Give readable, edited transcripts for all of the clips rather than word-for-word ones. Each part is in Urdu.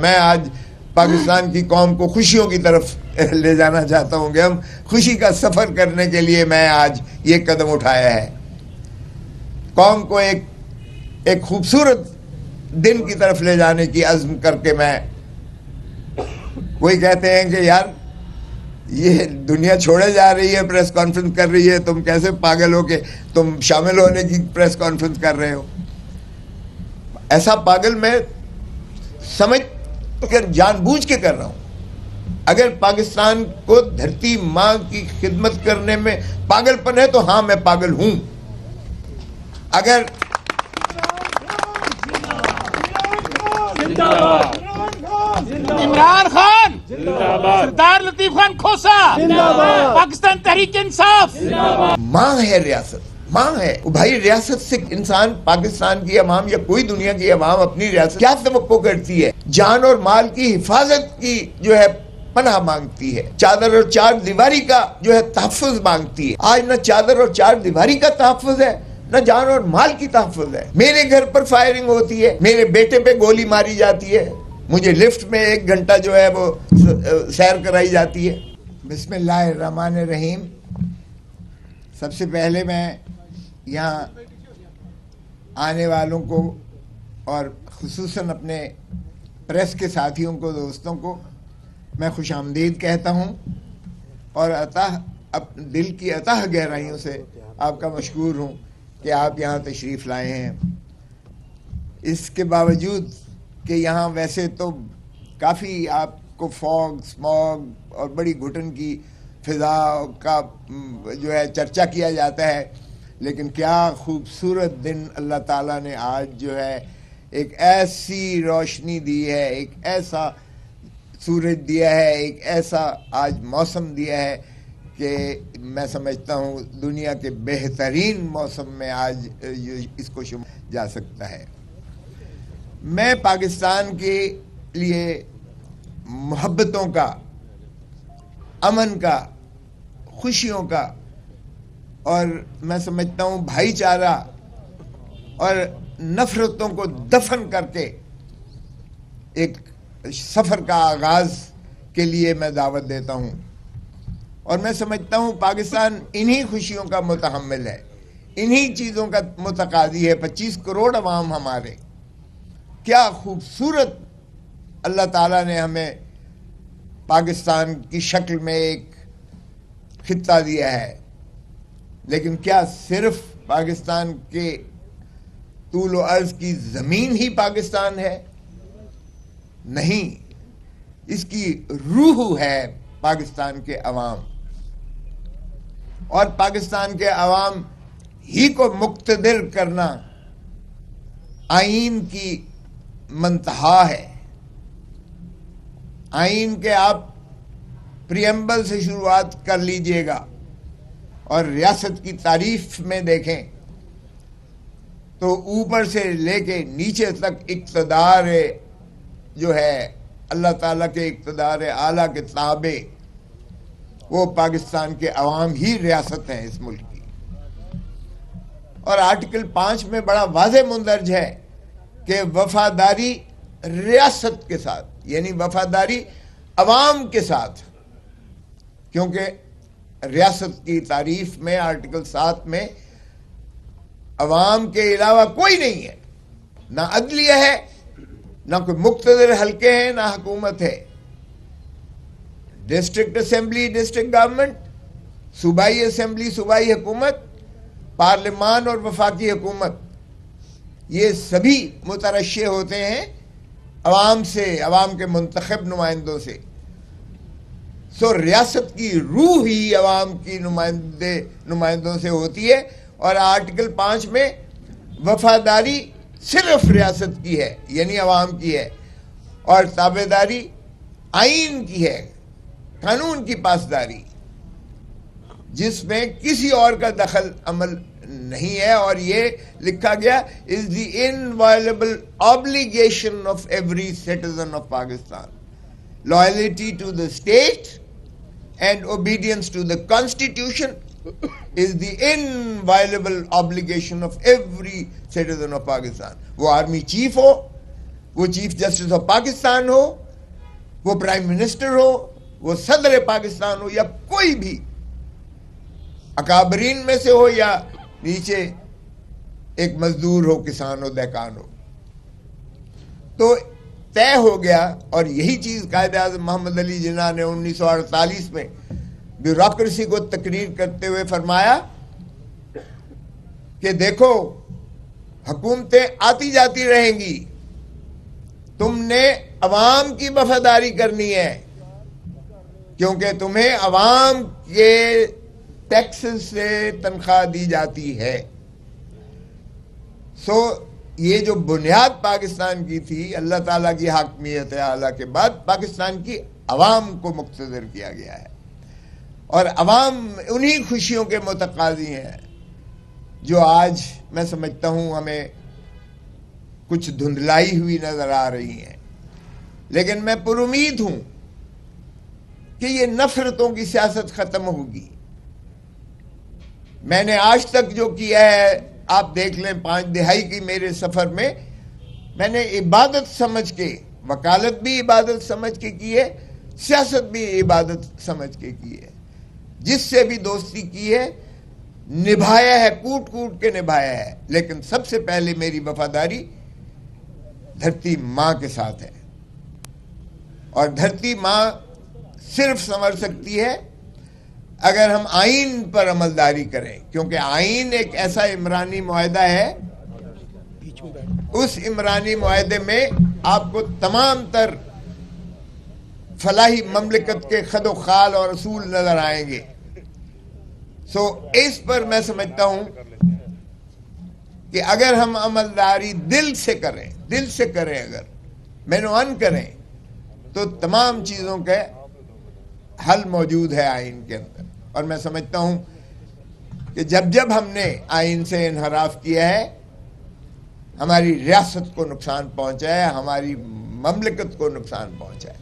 میں آج پاکستان کی قوم کو خوشیوں کی طرف لے جانا چاہتا ہوں کہ ہم خوشی کا سفر کرنے کے لیے میں آج یہ قدم اٹھایا ہے. قوم کو ایک خوبصورت دن کی طرف لے جانے کی عزم کر کے میں. کوئی کہتے ہیں کہ یار یہ دنیا چھوڑے جا رہی ہے, پریس کانفرنس کر رہی ہے, تم کیسے پاگل ہو کہ تم شامل ہونے کی پریس کانفرنس کر رہے ہو. ایسا پاگل میں سمجھ کر جان بوجھ کے کر رہا ہوں. اگر پاکستان کو دھرتی ماں کی خدمت کرنے میں پاگل پن ہے تو ہاں میں پاگل ہوں. اگر عمران خان، سردار لطیف خان کھوسا، پاکستان تحریک انصاف. ماں ہے ریاست, ماں ہے بھائی. ریاست سے انسان, پاکستان کی عوام یا کوئی دنیا کی عوام اپنی ریاست کیا توقع کرتی ہے؟ جان اور مال کی حفاظت کی جو ہے پناہ مانگتی ہے, چادر اور چار دیواری کا جو ہے تحفظ مانگتی ہے. آج نہ چادر اور چار دیواری کا تحفظ ہے نہ جان اور مال کی تحفظ ہے. میرے گھر پر فائرنگ ہوتی ہے, میرے بیٹے پہ گولی ماری جاتی ہے, مجھے لفٹ میں 1 گھنٹہ جو ہے وہ سیر کرائی جاتی ہے. بسم اللہ الرحمن الرحیم. سب سے پہلے میں یہاں آنے والوں کو اور خصوصاً اپنے پریس کے ساتھیوں کو, دوستوں کو میں خوش آمدید کہتا ہوں اور دل کی اتح گہرائیوں سے آپ کا مشکور ہوں کہ آپ یہاں تشریف لائے ہیں. اس کے باوجود کہ یہاں ویسے تو کافی آپ کو فوگ, اسموگ اور بڑی گھٹن کی فضا کا جو ہے چرچا کیا جاتا ہے, لیکن کیا خوبصورت دن اللہ تعالیٰ نے آج جو ہے ایک ایسی روشنی دی ہے, ایک ایسا سورج دیا ہے, ایک ایسا آج موسم دیا ہے کہ میں سمجھتا ہوں دنیا کے بہترین موسم میں آج اس کو شمار جا سکتا ہے. میں پاکستان کے لیے محبتوں کا, امن کا, خوشیوں کا اور میں سمجھتا ہوں بھائی چارہ اور نفرتوں کو دفن کر کے ایک سفر کا آغاز کے لیے میں دعوت دیتا ہوں. اور میں سمجھتا ہوں پاکستان انہی خوشیوں کا متحمل ہے, انہی چیزوں کا متقاضی ہے. 25 کروڑ عوام ہمارے, کیا خوبصورت اللہ تعالیٰ نے ہمیں پاکستان کی شکل میں ایک خطہ دیا ہے. لیکن کیا صرف پاکستان کے طول و عرض کی زمین ہی پاکستان ہے؟ نہیں, اس کی روح ہے پاکستان کے عوام, اور پاکستان کے عوام ہی کو مقتدر کرنا آئین کی منتہا ہے. آئین کے آپ پریمبل سے شروعات کر لیجئے گا اور ریاست کی تعریف میں دیکھیں تو اوپر سے لے کے نیچے تک اقتدار جو ہے اللہ تعالیٰ کے اقتدار اعلیٰ کے تابع وہ پاکستان کے عوام ہی ریاست ہیں اس ملک کی. اور آرٹیکل 5 میں بڑا واضح مندرج ہے کہ وفاداری ریاست کے ساتھ, یعنی وفاداری عوام کے ساتھ, کیونکہ ریاست کی تعریف میں آرٹیکل 7 میں عوام کے علاوہ کوئی نہیں ہے, نہ عدلیہ ہے, نہ کوئی مقتدر حلقے ہیں, نہ حکومت ہے. ڈسٹرکٹ اسمبلی ڈسٹرکٹ گورنمنٹ, صوبائی اسمبلی صوبائی حکومت, پارلیمان اور وفاقی حکومت, یہ سبھی مترشح ہوتے ہیں عوام سے, عوام کے منتخب نمائندوں سے. سو ریاست کی روح ہی عوام کی نمائندوں سے ہوتی ہے. اور آرٹیکل 5 میں وفاداری صرف ریاست کی ہے, یعنی عوام کی ہے, اور تابعداری آئین کی ہے, قانون کی پاسداری, جس میں کسی اور کا دخل عمل نہیں ہے. اور یہ لکھا گیا is the inviolable obligation of every citizen of Pakistan. Loyalty to the state and obedience to the constitution is the inviolable obligation of every citizen of Pakistan. وہ آرمی چیف ہو, وہ چیف جسٹس آف پاکستان ہو، وہ پرائم منسٹر ہو، وہ صدر پاکستان ہو، یا کوئی بھی اکابرین میں سے ہو یا نیچے ایک مزدور ہو، کسان ہو، دہقان ہو. تو طے ہو گیا. اور یہی چیز قائد اعظم محمد علی جناح نے 1948 میں بیوروکریسی کو تقریر کرتے ہوئے فرمایا کہ دیکھو حکومتیں آتی جاتی رہیں گی، تم نے عوام کی وفاداری کرنی ہے، کیونکہ تمہیں عوام کے ٹیکس سے تنخواہ دی جاتی ہے. یہ جو بنیاد پاکستان کی تھی، اللہ تعالیٰ کی حاکمیت اعلیٰ کے بعد پاکستان کی عوام کو مقتدر کیا گیا ہے. اور عوام انہی خوشیوں کے متقاضی ہیں جو آج میں سمجھتا ہوں ہمیں کچھ دھندلائی ہوئی نظر آ رہی ہیں. لیکن میں پر امید ہوں کہ یہ نفرتوں کی سیاست ختم ہوگی. میں نے آج تک جو کیا ہے، آپ دیکھ لیں 5 دہائی کی میرے سفر میں نے عبادت سمجھ کے، وکالت بھی عبادت سمجھ کے کی ہے، سیاست بھی عبادت سمجھ کے کی ہے. جس سے بھی دوستی کی ہے نبھایا ہے، کوٹ کوٹ کے نبھایا ہے. لیکن سب سے پہلے میری وفاداری دھرتی ماں کے ساتھ ہے. اور دھرتی ماں صرف سنور سکتی ہے اگر ہم آئین پر عملداری کریں، کیونکہ آئین ایک ایسا عمرانی معاہدہ ہے، اس عمرانی معاہدے میں آپ کو تمام تر فلاحی مملکت کے خد و خال اور اصول نظر آئیں گے. اس پر میں سمجھتا ہوں کہ اگر ہم عملداری دل سے کریں اگر مینوان کریں تو تمام چیزوں کا حل موجود ہے آئین کے اندر. اور میں سمجھتا ہوں کہ جب ہم نے آئین سے انحراف کیا ہے، ہماری ریاست کو نقصان پہنچا ہے، ہماری مملکت کو نقصان پہنچا ہے.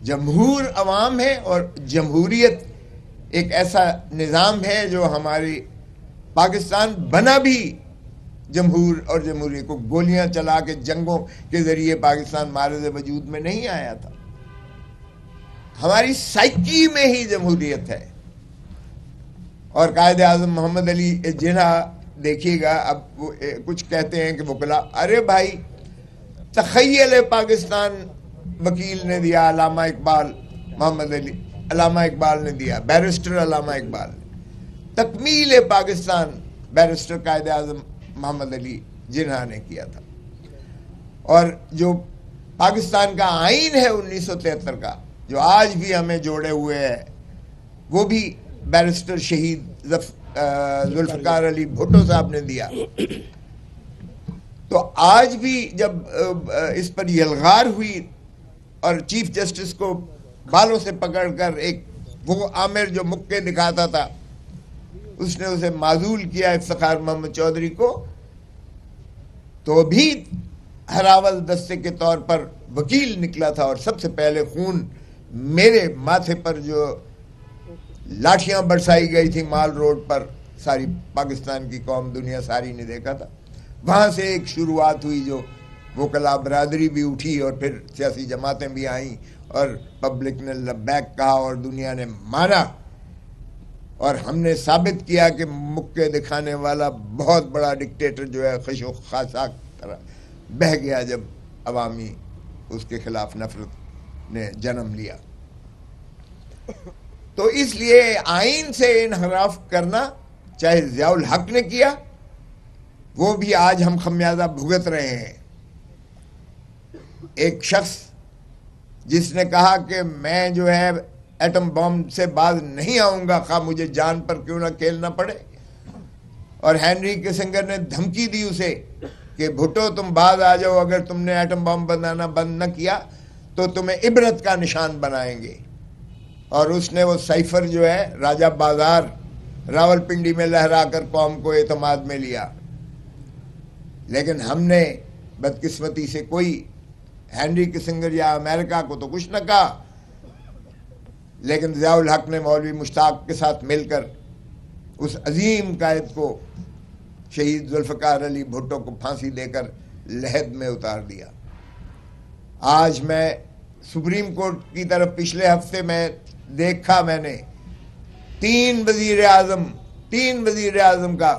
جمہور عوام ہے، اور جمہوریت ایک ایسا نظام ہے جو ہماری پاکستان بنا بھی جمہور اور جمہوریت کو گولیاں چلا کے جنگوں کے ذریعے پاکستان معرض وجود میں نہیں آیا تھا. ہماری سائیکی میں ہی جمہوریت ہے. اور قائد اعظم محمد علی جناح دیکھیے گا، اب وہ کچھ کہتے ہیں کہ وکلا، ارے بھائی تخیل پاکستان وکیل نے دیا، علامہ اقبال علامہ اقبال نے دیا، بیرسٹر علامہ اقبال نے. تکمیل پاکستان بیرسٹر قائد اعظم محمد علی جناح نے کیا تھا. اور جو پاکستان کا آئین ہے 1973 کا، جو آج بھی ہمیں جوڑے ہوئے ہے، وہ بھی بیرسٹر شہید ذوالفقار علی بھٹو صاحب نے دیا. تو آج بھی جب اس پر یلغار ہوئی اور چیف جسٹس کو بالوں سے پکڑ کر ایک وہ عامر جو مکے دکھاتا تھا، اس نے اسے معزول کیا افتخار محمد چودھری کو، تو بھی ہراول دستے کے طور پر وکیل نکلا تھا. اور سب سے پہلے خون میرے ماتھے پر جو لاٹھیاں برسائی گئی تھی مال روڈ پر، ساری پاکستان کی قوم، دنیا ساری نے دیکھا تھا. وہاں سے ایک شروعات ہوئی، جو وکلا برادری بھی اٹھی اور پھر سیاسی جماعتیں بھی آئیں اور پبلک نے لبیک کہا اور دنیا نے مانا. اور ہم نے ثابت کیا کہ مکے دکھانے والا بہت بڑا ڈکٹیٹر جو ہے خشو خاصاک طرح بہہ گیا جب عوامی اس کے خلاف نفرت نے جنم لیا. تو اس لیے آئین سے انحراف کرنا، چاہے ضیاء الحق نے کیا، وہ بھی آج ہم خمیازہ بھگت رہے ہیں. ایک شخص جس نے کہا کہ میں جو ہے ایٹم بم سے باز نہیں آؤں گا، خواہ مجھے جان پر کیوں نہ کھیلنا پڑے. اور ہینری کسنگر نے دھمکی دی اسے کہ بھٹو تم باز آ جاؤ، اگر تم نے ایٹم بم بنانا بند نہ کیا تو تمہیں عبرت کا نشان بنائیں گے. اور اس نے وہ سائفر جو ہے راجہ بازار راول پنڈی میں لہرا کر قوم کو اعتماد میں لیا. لیکن ہم نے بدقسمتی سے کوئی ہینری کسنگر یا امریکہ کو تو کچھ نہ کہا، لیکن ضیاء الحق نے مولوی مشتاق کے ساتھ مل کر اس عظیم قائد کو شہید ذوالفقار علی بھٹو کو پھانسی دے کر لحد میں اتار دیا. آج میں سپریم کورٹ کی طرف پچھلے ہفتے میں دیکھا، میں نے تین وزیر اعظم کا،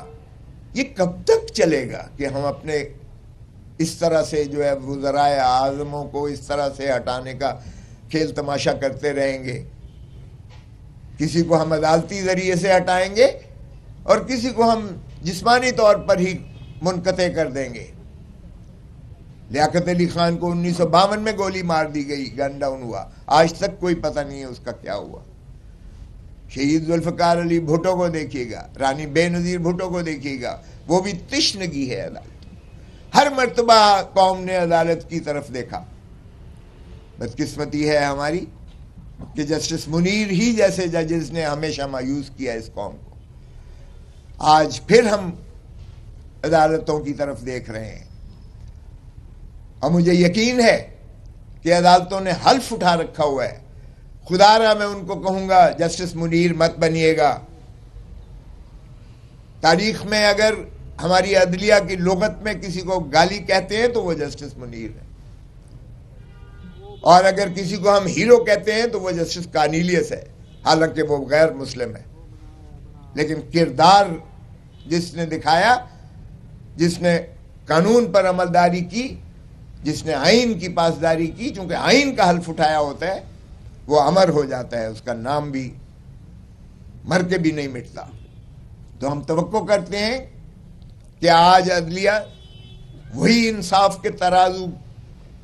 یہ کب تک چلے گا کہ ہم اپنے اس طرح سے جو ہے وزرائے اعظموں کو اس طرح سے ہٹانے کا کھیل تماشا کرتے رہیں گے؟ کسی کو ہم عدالتی ذریعے سے ہٹائیں گے اور کسی کو ہم جسمانی طور پر ہی منقطع کر دیں گے. لیاقت علی خان کو 1952 میں گولی مار دی گئی، گن ڈاؤن ہوا، آج تک کوئی پتہ نہیں ہے اس کا کیا ہوا. شہید ذوالفقار علی بھٹو کو دیکھیے گا، رانی بے نظیر بھٹو کو دیکھیے گا، وہ بھی تشنگی ہے عدالت. ہر مرتبہ قوم نے عدالت کی طرف دیکھا. بدقسمتی ہے ہماری کہ جسٹس منیر ہی جیسے ججز نے ہمیشہ مایوس کیا اس قوم کو. آج پھر ہم عدالتوں کی طرف دیکھ رہے ہیں اور مجھے یقین ہے کہ عدالتوں نے حلف اٹھا رکھا ہوا ہے. خدا را میں ان کو کہوں گا جسٹس منیر مت بنیے گا. تاریخ میں اگر ہماری عدلیہ کی لغت میں کسی کو گالی کہتے ہیں تو وہ جسٹس منیر ہے، اور اگر کسی کو ہم ہیرو کہتے ہیں تو وہ جسٹس کارنیلیس ہے، حالانکہ وہ غیر مسلم ہے. لیکن کردار جس نے دکھایا، جس نے قانون پر عملداری کی، جس نے آئین کی پاسداری کی، چونکہ آئین کا حلف اٹھایا ہوتا ہے، وہ امر ہو جاتا ہے، اس کا نام بھی مر کے بھی نہیں مٹتا. تو ہم توقع کرتے ہیں کہ آج عدلیہ وہی انصاف کے ترازو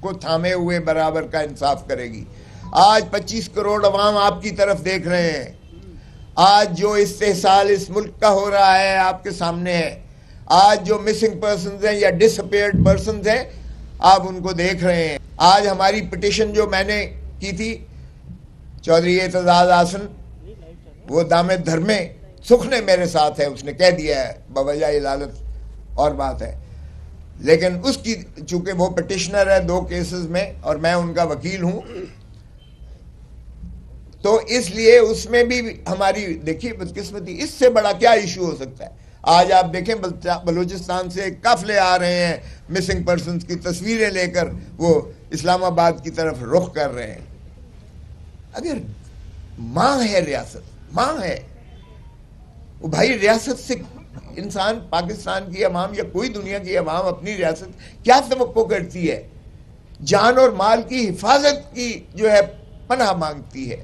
کو تھامے ہوئے برابر کا انصاف کرے گی. آج 25 کروڑ عوام آپ کی طرف دیکھ رہے ہیں. آج جو استحصال اس ملک کا ہو رہا ہے آپ کے سامنے ہے. آج جو مسنگ پرسنز ہیں یا ڈس اپیئرڈ پرسنز ہیں آپ ان کو دیکھ رہے ہیں. آج ہماری پٹیشن جو میں نے کی تھی، چودھری اعتزاز احسن وہ دامت دھرمے سکھ نے میرے ساتھ ہے، اس نے کہہ دیا ہے بوجہ علالت اور بات ہے، لیکن اس کی چونکہ وہ پٹیشنر ہے 2 کیسز میں اور میں ان کا وکیل ہوں، تو اس لیے اس میں بھی ہماری دیکھیے بدقسمتی. اس سے بڑا کیا ایشو ہو سکتا ہے؟ آج آپ دیکھیں بلوچستان سے قافلے آ رہے ہیں مسنگ پرسنز کی تصویریں لے کر، وہ اسلام آباد کی طرف رخ کر رہے ہیں. اگر ماں ہے ریاست، ماں ہے وہ بھائی، ریاست سے انسان، پاکستان کی عوام یا کوئی دنیا کی عوام اپنی ریاست کیا توقع کرتی ہے؟ جان اور مال کی حفاظت کی جو ہے پناہ مانگتی ہے،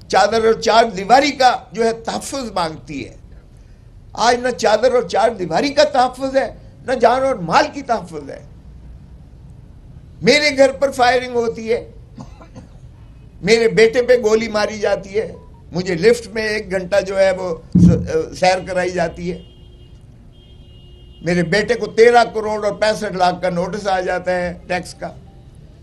چادر اور چار دیواری کا جو ہے تحفظ مانگتی ہے. آج نہ چادر اور چار دیواری کا تحفظ ہے، نہ جان اور مال کی تحفظ ہے. میرے گھر پر فائرنگ ہوتی ہے، میرے بیٹے پہ گولی ماری جاتی ہے، مجھے لفٹ میں 1 گھنٹہ جو ہے وہ سیر کرائی جاتی ہے، میرے بیٹے کو 13 کروڑ اور 65 لاکھ کا نوٹس آ جاتا ہے ٹیکس کا.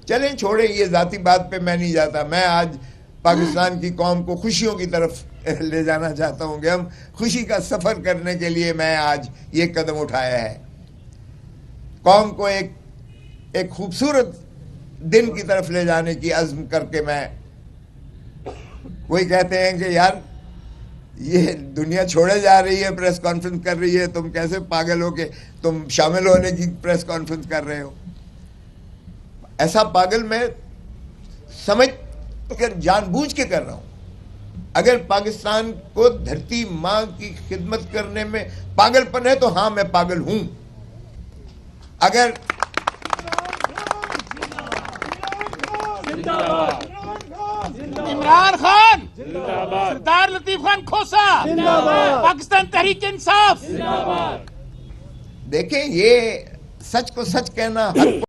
چلیں چھوڑیں، یہ ذاتی بات پہ میں نہیں جاتا. میں آج پاکستان کی قوم کو خوشیوں کی طرف لے جانا چاہتا ہوں کہ ہم خوشی کا سفر کرنے کے لیے میں آج یہ قدم اٹھایا ہے. قوم کو ایک خوبصورت دن کی طرف لے جانے کی عزم کر کے میں، کوئی کہتے ہیں کہ یار یہ دنیا چھوڑے جا رہی ہے، پریس کانفرنس کر رہی ہے، تم کیسے پاگل ہو کہ تم شامل ہونے کی پریس کانفرنس کر رہے ہو. ایسا پاگل میں سمجھ کر جان بوجھ کے کر رہا ہوں. اگر پاکستان کو دھرتی ماں کی خدمت کرنے میں پاگل پن ہے تو ہاں میں پاگل ہوں. اگر عمران خان، سردار لطیف خان کھوسا، پاکستان تحریک انصاف. دیکھیں، یہ سچ کو سچ کہنا حق